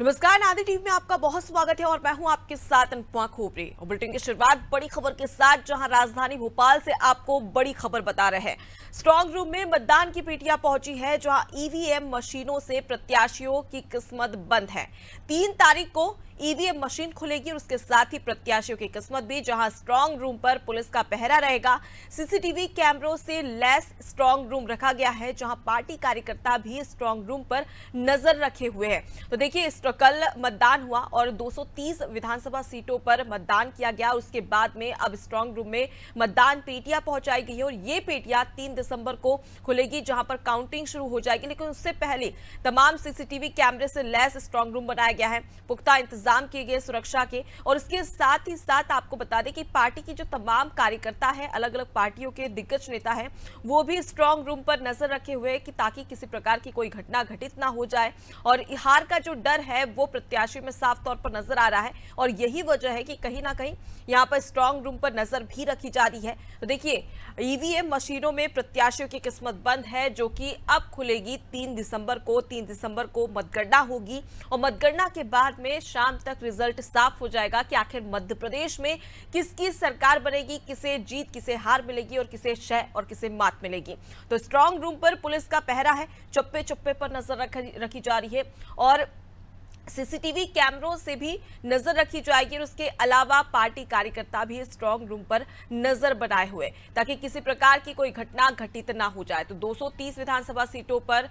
नमस्कार, नादी टीवी में आपका बहुत स्वागत है और मैं हूं आपके साथ अनुपमा खोपरे। और बुलेटिन की शुरुआत बड़ी खबर के साथ, जहां राजधानी भोपाल से आपको बड़ी खबर बता रहे हैं। स्ट्रांग रूम में मतदान की पेटियां पहुंची है, जहां ईवीएम मशीनों से प्रत्याशियों की किस्मत बंद है। 3 तारीख को ईवीएम मशीन खुलेगी और उसके साथ ही प्रत्याशियों की किस्मत भी, जहां स्ट्रांग रूम पर पुलिस का पहरा रहेगा। सीसीटीवी कैमरों से लैस स्ट्रांग रूम रखा गया है, जहां पार्टी कार्यकर्ता भी स्ट्रांग रूम पर नजर रखे हुए हैं। तो देखिए, कल मतदान हुआ और 230 विधानसभा सीटों पर मतदान किया गया। उसके बाद में अब स्ट्रांग रूम में मतदान पेटियां पहुंचाई गई है और ये पेटियां 3 दिसंबर को खुलेगी, जहां पर काउंटिंग शुरू हो जाएगी। लेकिन उससे पहले तमाम सीसीटीवी कैमरे से लैस स्ट्रांग रूम बनाया गया है, पुख्ता इंतजाम किए गए सुरक्षा के। और इसके साथ ही साथ आपको बता दें कि पार्टी की जो तमाम कार्यकर्ता है, अलग अलग पार्टियों के दिग्गज नेता है, वो भी स्ट्रांग रूम पर नजर रखे हुए हैं कि ताकि किसी प्रकार की कोई घटना घटित ना हो जाए। और हार का जो डर है वो प्रत्याशी में साफ तौर पर नजर आ रहा है और यही वजह है कि कहीं ना कहीं यहां पर स्ट्रांग रूम पर नजर भी रखी जा रही है। तो देखिए, ईवीएम मशीनों में प्रत्याशियों की किस्मत बंद है, जो कि अब खुलेगी 3 दिसंबर को। 3 दिसंबर को मतगणना होगी और मतगणना के बाद में शाम तक रिजल्ट साफ हो जाएगा कि आखिर मध्य प्रदेश में किसकी सरकार बनेगी, किसे जीत किसे हार मिलेगी और किसे शह और किसे मात मिलेगी। तो स्ट्रांग रूम पर पुलिस का पहरा है, चप्पे चप्पे पर नजर रखी जा रही है और सीसीटीवी कैमरों से भी नजर रखी जाएगी। और उसके अलावा पार्टी कार्यकर्ता भी स्ट्रांग रूम पर नजर बनाए हुए, ताकि किसी प्रकार की कोई घटना घटित ना हो जाए। तो 230 विधानसभा सीटों पर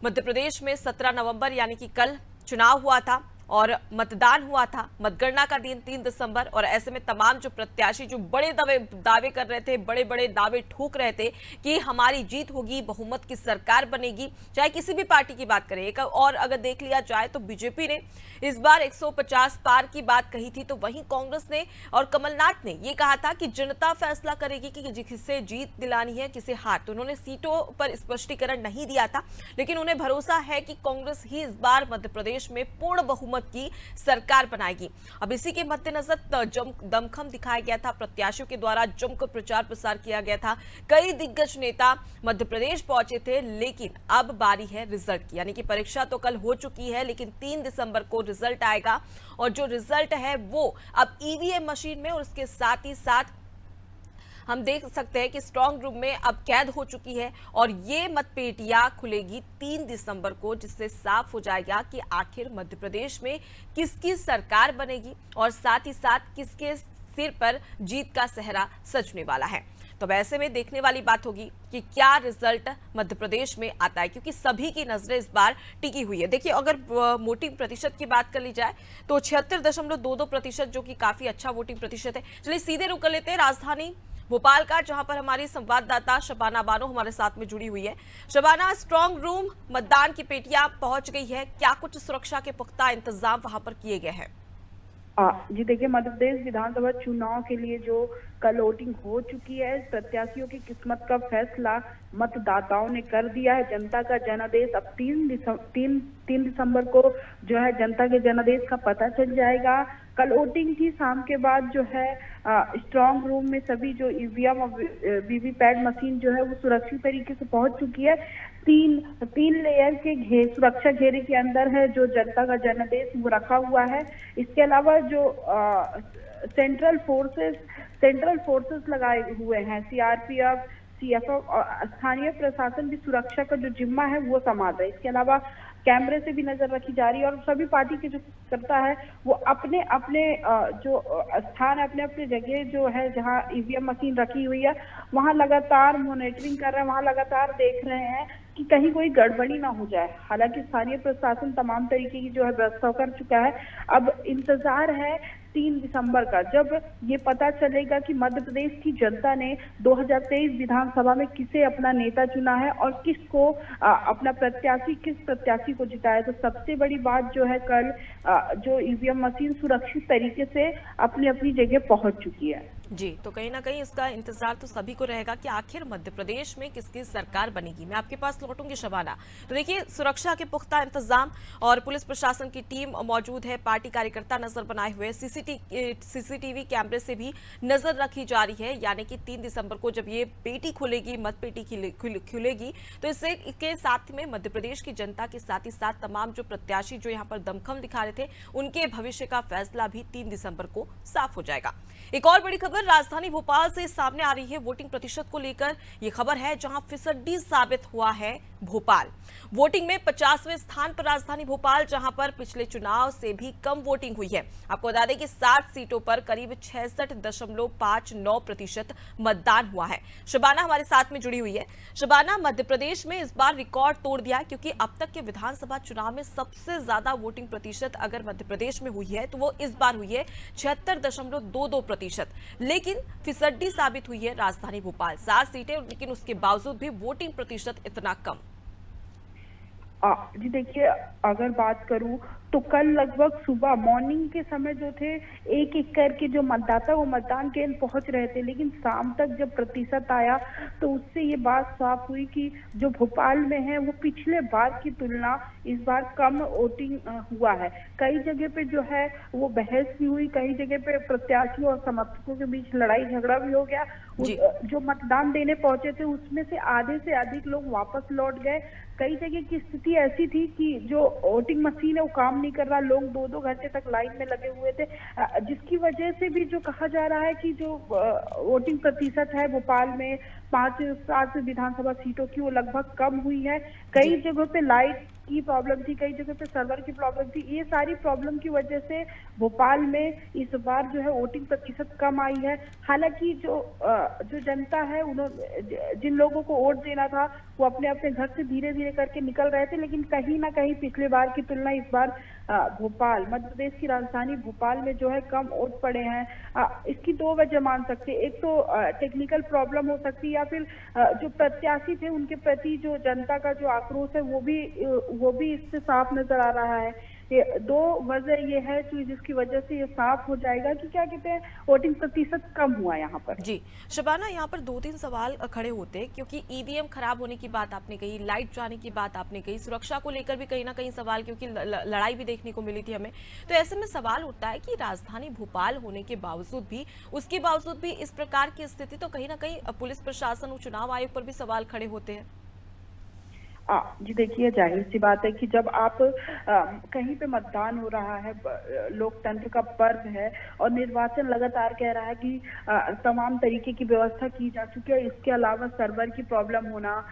मध्य प्रदेश में 17 नवंबर यानी कि कल चुनाव हुआ था और मतदान हुआ था। मतगणना का दिन 3 दिसंबर। और ऐसे में तमाम जो प्रत्याशी जो बड़े दावे कर रहे थे, बड़े बड़े दावे ठोक रहे थे कि हमारी जीत होगी, बहुमत की सरकार बनेगी, चाहे किसी भी पार्टी की बात करें। और अगर देख लिया जाए तो बीजेपी ने इस बार 150 पार की बात कही थी, तो वहीं कांग्रेस ने और कमलनाथ ने यह कहा था कि जनता फैसला करेगी कि किसे जीत दिलानी है, किसे हार। तो उन्होंने सीटों पर स्पष्टीकरण नहीं दिया था, लेकिन उन्हें भरोसा है कि कांग्रेस ही इस बार मध्य प्रदेश में पूर्ण बहुमत की सरकार बनाएगी। अब इसी के मद्देनजर दमखम दिखाया गया था, प्रत्याशियों के द्वारा जमकर प्रचार प्रसार किया गया था। कई दिग्गज नेता मध्य प्रदेश पहुंचे थे, लेकिन अब बारी है रिजल्ट की। यानी कि परीक्षा तो कल हो चुकी है, लेकिन 3 दिसंबर को रिजल्ट आएगा और जो रिजल्ट है वो अब ईवीएम मशीन में और उसके साथ ही साथ हम देख सकते हैं कि स्ट्रांग रूम में अब कैद हो चुकी है और ये मतपेटियां खुलेगी 3 दिसंबर को, जिससे साफ हो जाएगा कि आखिर मध्य प्रदेश में किसकी सरकार बनेगी और साथ ही साथ किसके सिर पर जीत का सेहरा सजने वाला है। तो ऐसे में देखने वाली बात होगी कि क्या रिजल्ट मध्य प्रदेश में आता है, क्योंकि सभी की नजरें इस बार टिकी हुई है। देखिए, अगर वोटिंग प्रतिशत की बात कर ली जाए तो 76.22%, जो कि काफी अच्छा वोटिंग प्रतिशत है। चलिए सीधे रुक कर लेते हैं राजधानी भोपाल का, जहां पर हमारी संवाददाता शबाना बानो हमारे साथ में जुड़ी हुई है। शबाना, स्ट्रांग रूम मतदान की पेटियां पहुंच गई है, क्या कुछ सुरक्षा के पुख्ता इंतजाम वहां पर किए गए हैं? जी देखिए, मध्य प्रदेश विधानसभा चुनाव के लिए जो कल वोटिंग हो चुकी है, प्रत्याशियों की किस्मत का फैसला मतदाताओं ने कर दिया है। जनता का जनादेश अब 3 दिसंबर को जो है जनता के जनादेश का पता चल जाएगा। कल वोटिंग थी, शाम के बाद जो है स्ट्रांग रूम में सभी जो ईवीएम और वीवीपैट मशीन जो है वो सुरक्षित तरीके से पहुंच चुकी है। तीन लेयर के सुरक्षा घेरे के अंदर है जो जनता का जनादेश वो रखा हुआ है। इसके अलावा जो सेंट्रल फोर्सेस लगाए हुए हैं, सीआरपीएफ, सीएफएफ और स्थानीय प्रशासन भी सुरक्षा का जो जिम्मा है वो संभाल रहा है। इसके अलावा कैमरे से भी नजर रखी जा रही है और सभी पार्टी के जो करता है वो अपने अपने जो स्थान, अपने अपने जगह जो है जहां ईवीएम मशीन रखी हुई है वहां लगातार मॉनिटरिंग कर रहे हैं, वहां लगातार देख रहे हैं कि कहीं कोई गड़बड़ी ना हो जाए। हालांकि स्थानीय प्रशासन तमाम तरीके की जो है व्यवस्था कर चुका है। अब इंतजार है 3 दिसंबर का, जब ये पता चलेगा कि मध्य प्रदेश की जनता ने 2023 विधानसभा में किसे अपना नेता चुना है और किसको अपना किस प्रत्याशी को जिताया। तो सबसे बड़ी बात जो है, कल जो ईवीएम मशीन सुरक्षित तरीके से अपनी अपनी जगह पहुंच चुकी है। जी, तो कहीं ना कहीं इसका इंतजार तो सभी को रहेगा कि आखिर मध्य प्रदेश में किसकी सरकार बनेगी। मैं आपके पास लौटूंगी शबाना। तो देखिए, सुरक्षा के पुख्ता इंतजाम और पुलिस प्रशासन की टीम मौजूद है। पार्टी कार्यकर्ता नजर बनाए हुए सीसीटीवी कैमरे से भी नजर रखी जा रही है। यानी कि 3 दिसंबर को जब ये पेटी खुलेगी, मत पेटी खुलेगी, तो इससे के साथ में मध्य प्रदेश की जनता के साथ ही साथ तमाम जो प्रत्याशी जो यहाँ पर दमखम दिखा रहे थे, उनके भविष्य का फैसला भी 3 दिसंबर को साफ हो जाएगा। एक और बड़ी खबर राजधानी भोपाल से सामने आ रही है। वोटिंग प्रतिशत को लेकर यह खबर है, जहां फिसड्डी साबित हुआ है भोपाल। वोटिंग में 50वें स्थान पर राजधानी भोपाल, जहां पर पिछले चुनाव से भी कम वोटिंग हुई है। आपको बता दें कि 7 सीटों पर करीब 66.59% मतदान हुआ है। शबाना हमारे साथ में जुड़ी हुई है। शबाना, मध्य प्रदेश में इस बार रिकॉर्ड तोड़ दिया, क्योंकि अब तक के विधानसभा चुनाव में सबसे ज्यादा वोटिंग प्रतिशत अगर मध्य प्रदेश में हुई है तो वो इस बार हुई है 76.22%। लेकिन फिसड्डी साबित हुई है राजधानी भोपाल। 7 सीटें, लेकिन उसके बावजूद भी वोटिंग प्रतिशत इतना कम। जी देखिए, अगर बात करूं तो कल लगभग सुबह मॉर्निंग के समय जो थे एक एक करके जो मतदाता वो मतदान केंद्र पहुंच रहे थे, लेकिन शाम तक जब प्रतिशत आया तो उससे ये बात साफ हुई कि जो भोपाल में है वो पिछले बार की तुलना इस बार कम वोटिंग हुआ है। कई जगह पे जो है वो बहस भी हुई, कई जगह पे प्रत्याशियों और समर्थकों के बीच लड़ाई झगड़ा भी हो गया। जो मतदान देने पहुंचे थे उसमें से आधे से अधिक लोग वापस लौट गए। कई जगह की स्थिति ऐसी थी कि जो वोटिंग मशीन है वो काम नहीं कर रहा, लोग 2-2 घंटे तक लाइन में लगे हुए थे, जिसकी वजह से भी जो कहा जा रहा है कि जो वोटिंग प्रतिशत है भोपाल में 5-7 विधानसभा सीटों की वो लगभग कम हुई है। कई जगहों पे लाइट की प्रॉब्लम थी, कई जगह पे सर्वर की प्रॉब्लम थी। ये सारी प्रॉब्लम की वजह से भोपाल में इस बार जो है वोटिंग प्रतिशत कम आई है। हालांकि जो जनता है, उन्होंने जिन लोगों को वोट देना था वो अपने अपने घर से धीरे धीरे करके निकल रहे थे, लेकिन कहीं ना कहीं पिछले बार की तुलना इस बार भोपाल, मध्य प्रदेश की राजधानी भोपाल में जो है कम वोट पड़े हैं। इसकी 2 वजह मान सकते हैं। एक तो टेक्निकल प्रॉब्लम हो सकती है, या फिर जो प्रत्याशी थे उनके प्रति जो जनता का जो आक्रोश है वो भी इससे साफ नजर आ रहा है। ये 2 वजह ये है जिसकी वजह से ये साफ हो जाएगा कि क्या कहते हैं वोटिंग प्रतिशत कम हुआ यहाँ पर। जी शबाना, यहाँ पर 2-3 सवाल खड़े होते हैं, क्योंकि ईवीएम खराब होने की बात आपने कही, लाइट जाने की बात आपने कही, सुरक्षा को लेकर भी कहीं ना कहीं सवाल, क्योंकि लड़ाई भी देखने को मिली थी हमें। तो ऐसे में सवाल उठता है कि राजधानी भोपाल होने के बावजूद भी, उसके बावजूद भी इस प्रकार की स्थिति, तो कहीं ना कहीं पुलिस प्रशासन और चुनाव आयोग पर भी सवाल खड़े होते हैं। जी देखिए, जाहिर सी बात है कि जब आप कहीं पे मतदान हो रहा है, लोकतंत्र का पर्व है और निर्वाचन लगातार कह रहा है कि तमाम तरीके की व्यवस्था की जा चुकी है, इसके अलावा सर्वर की प्रॉब्लम होना,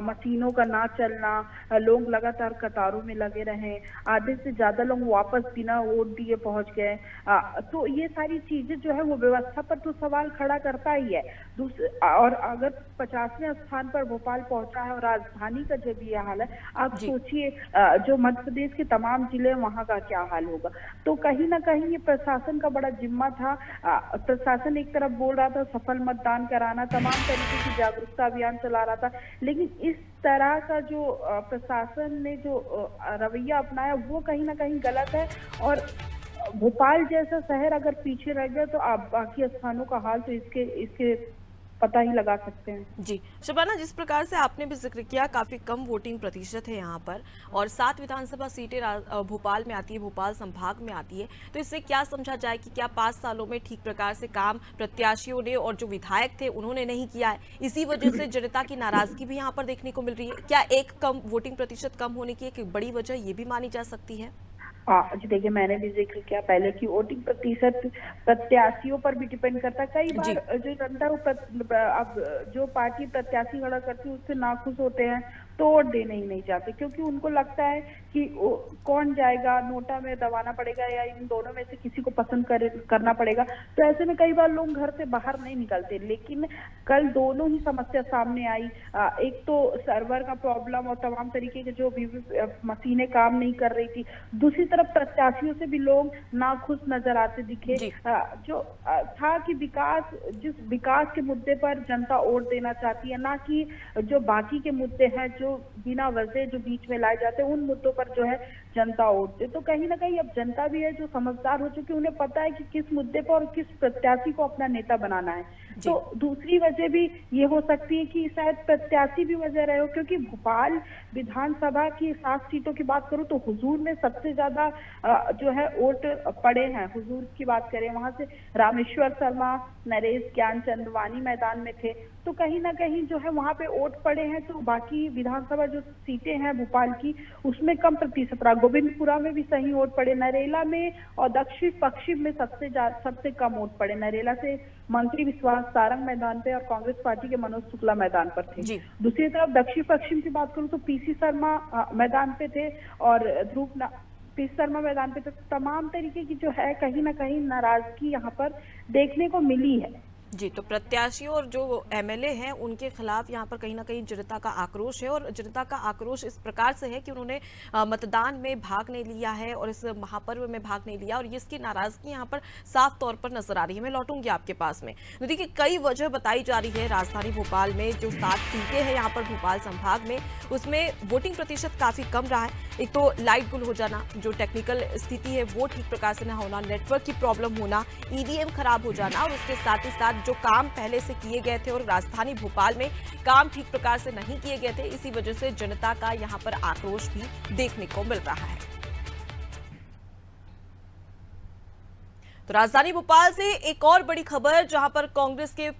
मशीनों का ना चलना, लोग लगातार कतारों में लगे रहे, आधे से ज्यादा लोग वापस बिना वोट दिए पहुंच गए, तो ये सारी चीजें जो है वो व्यवस्था पर तो सवाल खड़ा करता ही है। और अगर 50वें स्थान पर भोपाल पहुंचा है और राजधानी का जब ये हाल है, आप सोचिए जो मध्य प्रदेश के तमाम जिले वहां का क्या हाल होगा। तो कहीं ना कहीं ये प्रशासन का बड़ा जिम्मा था। प्रशासन एक तरफ बोल रहा था सफल मतदान कराना, तमाम तरीके की जागरूकता अभियान चला रहा था, लेकिन इस तरह का जो प्रशासन ने जो रवैया अपनाया वो कहीं ना कहीं गलत है। और भोपाल जैसा शहर अगर पीछे रह गया तो आप बाकी स्थानों का हाल तो इसके पता ही लगा सकते हैं। जी शबाना, जिस प्रकार से आपने भी जिक्र किया, काफी कम वोटिंग प्रतिशत है यहाँ पर, और 7 विधानसभा सीटें भोपाल में आती है, भोपाल संभाग में आती है। तो इससे क्या समझा जाए कि क्या 5 सालों में ठीक प्रकार से काम प्रत्याशियों ने और जो विधायक थे उन्होंने नहीं किया है, इसी वजह से जनता की नाराजगी भी यहाँ पर देखने को मिल रही है? क्या एक कम वोटिंग प्रतिशत कम होने की एक बड़ी वजह ये भी मानी जा सकती है? जी देखिए, मैंने भी जिक्र किया पहले कि वोटिंग प्रतिशत प्रत्याशियों पर भी डिपेंड करता है। कई बार जो जनता अब जो पार्टी प्रत्याशी खड़ा करती है उससे नाखुश होते हैं तो वोट देने ही नहीं चाहते, क्योंकि उनको लगता है कि कौन जाएगा, नोटा में दबाना पड़ेगा या इन दोनों में से किसी को पसंद करना पड़ेगा। तो ऐसे में कई बार लोग घर से बाहर नहीं निकलते। लेकिन कल दोनों ही समस्या सामने आई। एक तो सर्वर का प्रॉब्लम और तमाम तरीके के जो मशीनें काम नहीं कर रही थी, दूसरी तरफ प्रत्याशियों से भी लोग नाखुश नजर आते दिखे। जो था कि जिस विकास के मुद्दे पर जनता वोट देना चाहती है, ना कि जो बाकी के मुद्दे हैं जो बिना वजह जो बीच में लाए जाते हैं, उन मुद्दों पर जो है जनता वोट दे। तो कहीं ना कहीं अब जनता भी है जो समझदार हो चुकी है, उन्हें पता है कि किस मुद्दे पर और किस प्रत्याशी को अपना नेता बनाना है। तो दूसरी वजह भी ये हो सकती है कि शायद प्रत्याशी भी वजह रहे हो, क्योंकि भोपाल विधानसभा की 7 सीटों की बात करूं तो हुजूर में सबसे ज्यादा जो है वोट पड़े हैं। हुजूर की बात करें, वहां से रामेश्वर शर्मा, नरेश ज्ञानचंद वानी मैदान में थे, तो कहीं ना कहीं जो है वहां पे वोट पड़े हैं। तो बाकी विधानसभा जो सीटें हैं भोपाल की, उसमें कम प्रतिशत रहा। गोविंदपुरा में भी सही वोट पड़े, नरेला में और दक्षिण पश्चिम में सबसे कम वोट पड़े। नरेला से मंत्री विश्वास सारंग मैदान पे और कांग्रेस पार्टी के मनोज शुक्ला मैदान पर थे। दूसरी तरफ दक्षिण पश्चिम की बात करूं तो पीसी शर्मा मैदान पे थे और पीसी शर्मा मैदान पे। तो तमाम तरीके की जो है कहीं ना कहीं नाराजगी यहाँ पर देखने को मिली है। जी, तो प्रत्याशी और जो एमएलए हैं उनके खिलाफ यहाँ पर कहीं ना कहीं जनता का आक्रोश है, और जनता का आक्रोश इस प्रकार से है कि उन्होंने मतदान में भाग नहीं लिया है और इस महापर्व में भाग नहीं लिया, और इसकी नाराजगी यहाँ पर साफ तौर पर नजर आ रही है। मैं लौटूंगी आपके पास में। तो देखिए, कई वजह बताई जा रही है। राजधानी भोपाल में जो 7 सीटें हैं यहाँ पर भोपाल संभाग में, उसमें वोटिंग प्रतिशत काफी कम रहा है। एक तो लाइट गुल हो जाना, जो टेक्निकल स्थिति है वो ठीक प्रकार से न होना, नेटवर्क की प्रॉब्लम होना, ईवीएम खराब हो जाना, और उसके साथ ही साथ जो काम पहले से किए गए थे और राजधानी भोपाल में काम ठीक प्रकार से नहीं किए गए थे, इसी वजह से जनता का यहां पर आक्रोश भी देखने को मिल रहा है। तो राजधानी भोपाल से एक और बड़ी खबर, जहां पर कांग्रेस के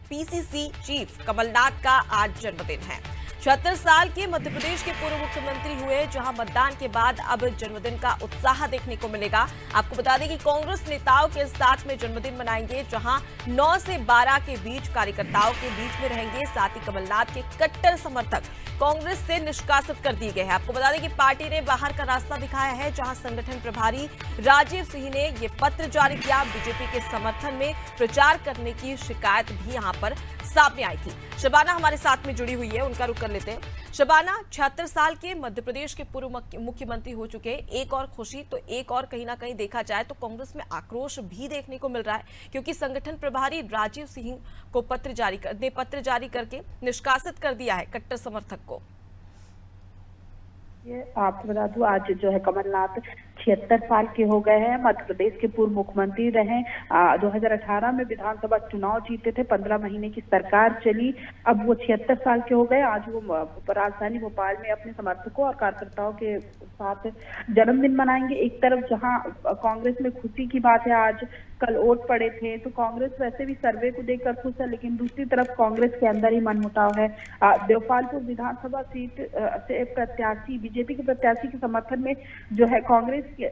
पीसीसी चीफ कमलनाथ का आज जन्मदिन है। 76 साल के मध्य प्रदेश के पूर्व मुख्यमंत्री हुए, जहां मतदान के बाद अब जन्मदिन का उत्साह देखने को मिलेगा। आपको बता दें कि कांग्रेस नेताओं के साथ में जन्मदिन मनाएंगे, जहां 9 से 12 के बीच कार्यकर्ताओं के बीच में रहेंगे। साथ ही कमलनाथ के कट्टर समर्थक कांग्रेस से निष्कासित कर दिए गए हैं। आपको बता दें कि पार्टी ने बाहर का रास्ता दिखाया है, जहां संगठन प्रभारी राजीव सिंह ने ये पत्र जारी किया। बीजेपी के समर्थन में प्रचार करने की शिकायत भी यहां पर सामने आई थी। शबाना हमारे साथ में जुड़ी हुई है, उनका रुख कर लेते हैं। शबाना, 76 साल के मध्य प्रदेश के पूर्व मुख्यमंत्री हो चुके, एक और खुशी तो एक और कहीं ना कहीं देखा जाए तो कांग्रेस में आक्रोश भी देखने को मिल रहा है, क्योंकि संगठन प्रभारी राजीव सिंह को पत्र जारी करके निष्कासित कर दिया है कट्टर समर्थक को। ये आपको बता दूं, आज जो है कमलनाथ 76 साल के हो गए हैं। मध्य प्रदेश के पूर्व मुख्यमंत्री रहे। 2018 में विधानसभा चुनाव जीते थे, 15 महीने की सरकार चली। अब वो 76 साल के हो गए। आज वो राजधानी भोपाल में अपने समर्थकों और कार्यकर्ताओं के साथ जन्मदिन मनाएंगे। एक तरफ जहां कांग्रेस में खुशी की बात है, आज कल वोट पड़े थे, तो कांग्रेस वैसे भी सर्वे को देखकर खुश है, लेकिन दूसरी तरफ कांग्रेस के अंदर ही मनमुटाव है। देवपालपुर विधानसभा सीट से प्रत्याशी, बीजेपी के प्रत्याशी के समर्थन में जो है कांग्रेस के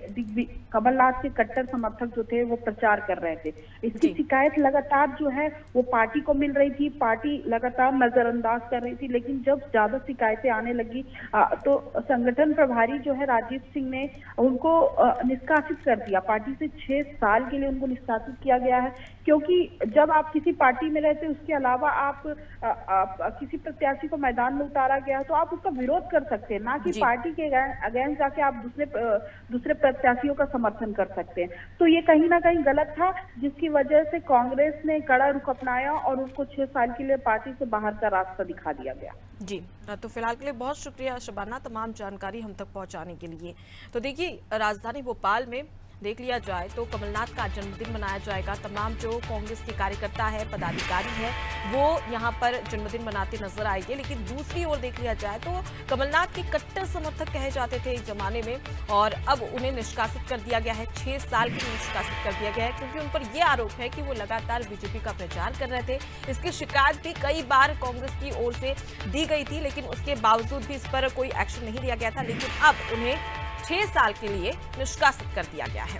कमलनाथ के कट्टर समर्थक जो थे वो प्रचार कर रहे थे। इसकी शिकायत लगातार जो है वो पार्टी को मिल रही थी। पार्टी लगातार नजरअंदाज कर रही थी, लेकिन जब ज्यादा शिकायतें आने लगी तो संगठन प्रभारी जो है राजीव सिंह ने उनको निष्कासित कर दिया। पार्टी से 6 साल के लिए उनको निष्कासित किया गया है, क्योंकि जब आप किसी पार्टी में रहते, उसके अलावा आप किसी प्रत्याशी को मैदान में उतारा गया तो आप उसका विरोध कर सकते हैं, ना कि पार्टी के अगेंस्ट जाके आप दूसरे प्रत्याशियों का समर्थन कर सकते हैं। तो ये कहीं ना कहीं गलत था, जिसकी वजह से कांग्रेस ने कड़ा रुख अपनाया और उनको 6 साल के लिए पार्टी से बाहर का रास्ता दिखा दिया गया। जी, तो फिलहाल के लिए बहुत शुक्रिया शबाना, तमाम जानकारी हम तक पहुंचाने के लिए। तो देखिए, राजधानी भोपाल में देख लिया जाए तो कमलनाथ का जन्मदिन मनाया जाएगा। तमाम जो कांग्रेस के कार्यकर्ता है, पदाधिकारी है, वो यहाँ पर जन्मदिन मनाते नजर आएंगे। लेकिन दूसरी ओर देख लिया जाए तो कमलनाथ के कट्टर समर्थक कहे जाते थे एक जमाने में, और अब उन्हें निष्कासित कर दिया गया है। 6 साल के लिए निष्कासित कर दिया गया है, क्योंकि उन पर यह आरोप है कि वो लगातार बीजेपी का प्रचार कर रहे थे। इसकी शिकायत भी कई बार कांग्रेस की ओर से दी गई थी, लेकिन उसके बावजूद भी इस पर कोई एक्शन नहीं लिया गया था। लेकिन अब उन्हें 6 साल के लिए निष्कासित कर दिया गया है।